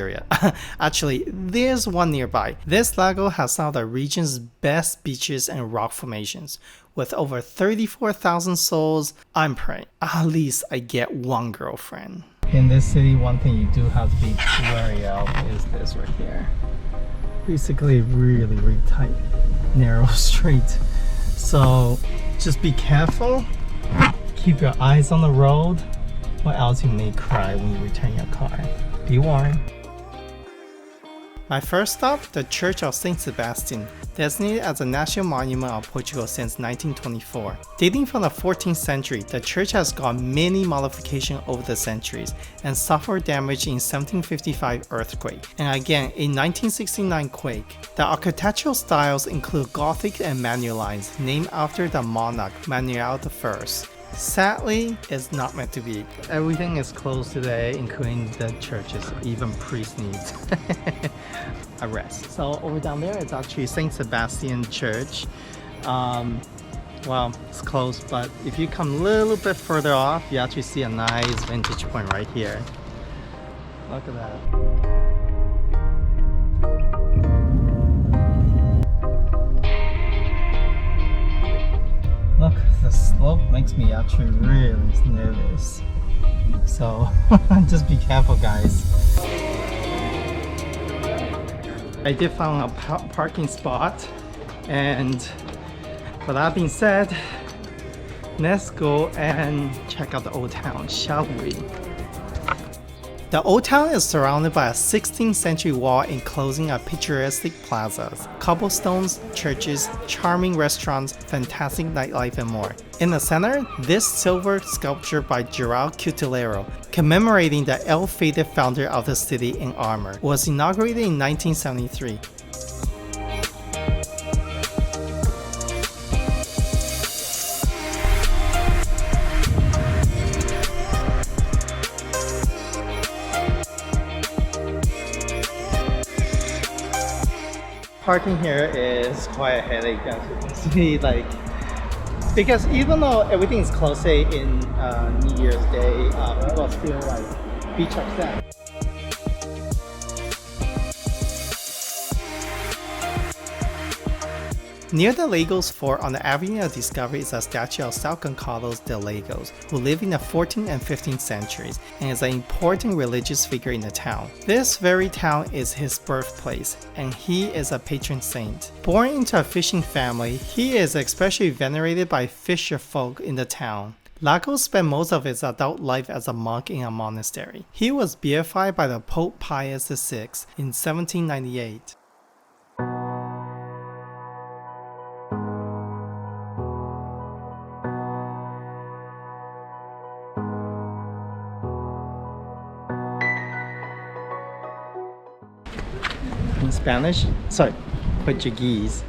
area. Actually, there's one nearby. This lago has some of the region's best beaches and rock formations. With over 34,000 souls, I'm praying at least I get one girlfriend. In this city, one thing you do have to be wary of is this right here. Basically really tight, narrow street. So just be careful, keep your eyes on the road, or else you may cry when you return your car. Be warned. My first stop, the Church of Saint Sebastian, designated as a National Monument of Portugal since 1924. Dating from the 14th century, the church has gone many modifications over the centuries and suffered damage in 1755 earthquake and again in 1969 quake. The architectural styles include Gothic and Manuel lines named after the monarch Manuel I. Sadly, it's not meant to be. Everything is closed today, including the churches. Even priests need a rest. So over down there is actually Saint Sebastian Church. Well, it's closed, but if you come a little bit further off, you actually see a nice vantage point right here. Look at that. Look, the slope makes me actually really nervous. So just be careful, guys. I did find a parking spot, and with that being said, let's go and check out the old town, shall we? The old town is surrounded by a 16th century wall enclosing a picturesque plazas, cobblestones, churches, charming restaurants, fantastic nightlife, and more. In the center, this silver sculpture by Gerald Cutilero, commemorating the ill-fated founder of the city in armor, was inaugurated in 1973. Parking here is quite a headache, as you can see, because even though everything is closed, say in New Year's Day, people still beach upset. Near the Lagos Fort on the Avenue of Discovery is a statue of São Gonçalo de Lagos, who lived in the 14th and 15th centuries and is an important religious figure in the town. This very town is his birthplace, and he is a patron saint. Born into a fishing family, he is especially venerated by fisher folk in the town. Lagos spent most of his adult life as a monk in a monastery. He was beatified by the Pope Pius VI in 1798. In Spanish, Portuguese,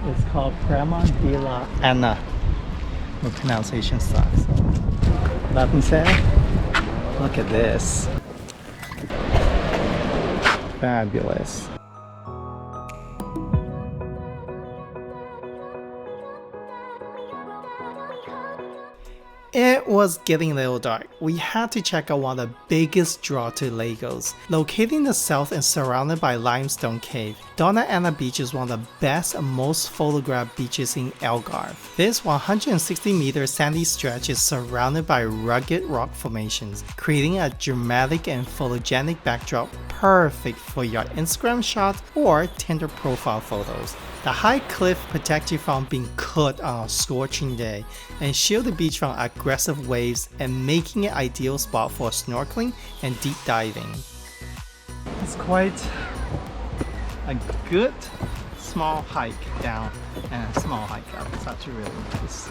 it's called Dona Ana. My pronunciation sucks. So. That being said, look at this. Fabulous. It was getting a little dark. We had to check out one of the biggest draws to Lagos. Located in the south and surrounded by limestone cave, Dona Ana Beach is one of the best and most photographed beaches in Algarve. This 160-meter sandy stretch is surrounded by rugged rock formations, creating a dramatic and photogenic backdrop perfect for your Instagram shot or Tinder profile photos. The high cliff protects you from being cut on a scorching day and shield the beach from aggressive waves and making it an ideal spot for snorkeling and deep diving. It's quite a good small hike down and a small hike up. It's actually really nice.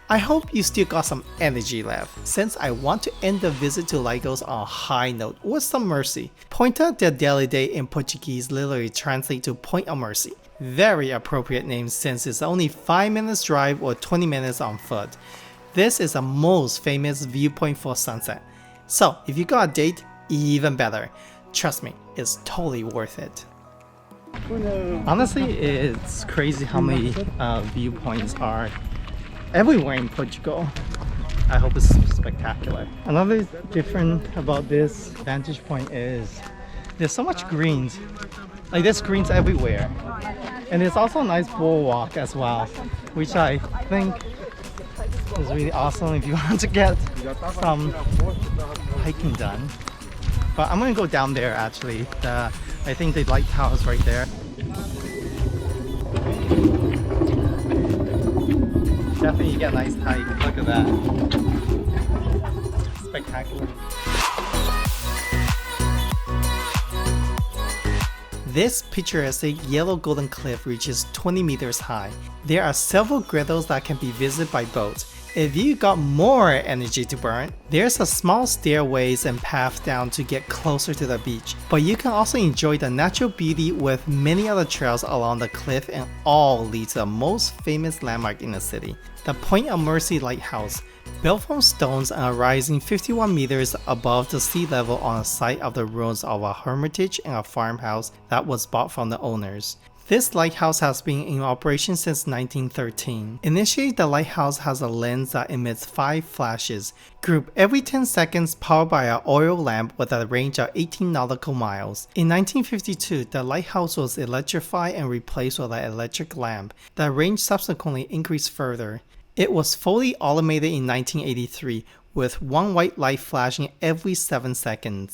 I hope you still got some energy left, since I want to end the visit to Lagos on a high note with some mercy. Ponta de Delide in Portuguese literally translates to Point of Mercy. Very appropriate name since it's only 5 minutes drive or 20 minutes on foot. This is the most famous viewpoint for sunset. So if you got a date, even better. Trust me, it's totally worth it. Honestly, it's crazy how many viewpoints are everywhere in Portugal. I hope it's spectacular. Another different about this vantage point is there's so much greens. Like there's greens everywhere. And there's also a nice boardwalk as well, which I think is really awesome if you want to get some hiking done. But I'm gonna go down there actually. I think the lighthouse right there. Definitely you get a nice hike. Look at that. Spectacular. This picturesque yellow golden cliff reaches 20 meters high. There are several grottos that can be visited by boat. If you got more energy to burn, there's a small stairways and path down to get closer to the beach. But you can also enjoy the natural beauty with many other trails along the cliff, and all lead to the most famous landmark in the city, the Point of Mercy Lighthouse. Built from stones and rising 51 meters above the sea level on the site of the ruins of a hermitage and a farmhouse that was bought from the owners. This lighthouse has been in operation since 1913. Initially, the lighthouse has a lens that emits 5 flashes, grouped every 10 seconds, powered by an oil lamp with a range of 18 nautical miles. In 1952, the lighthouse was electrified and replaced with an electric lamp. The range subsequently increased further. It was fully automated in 1983, with one white light flashing every 7 seconds.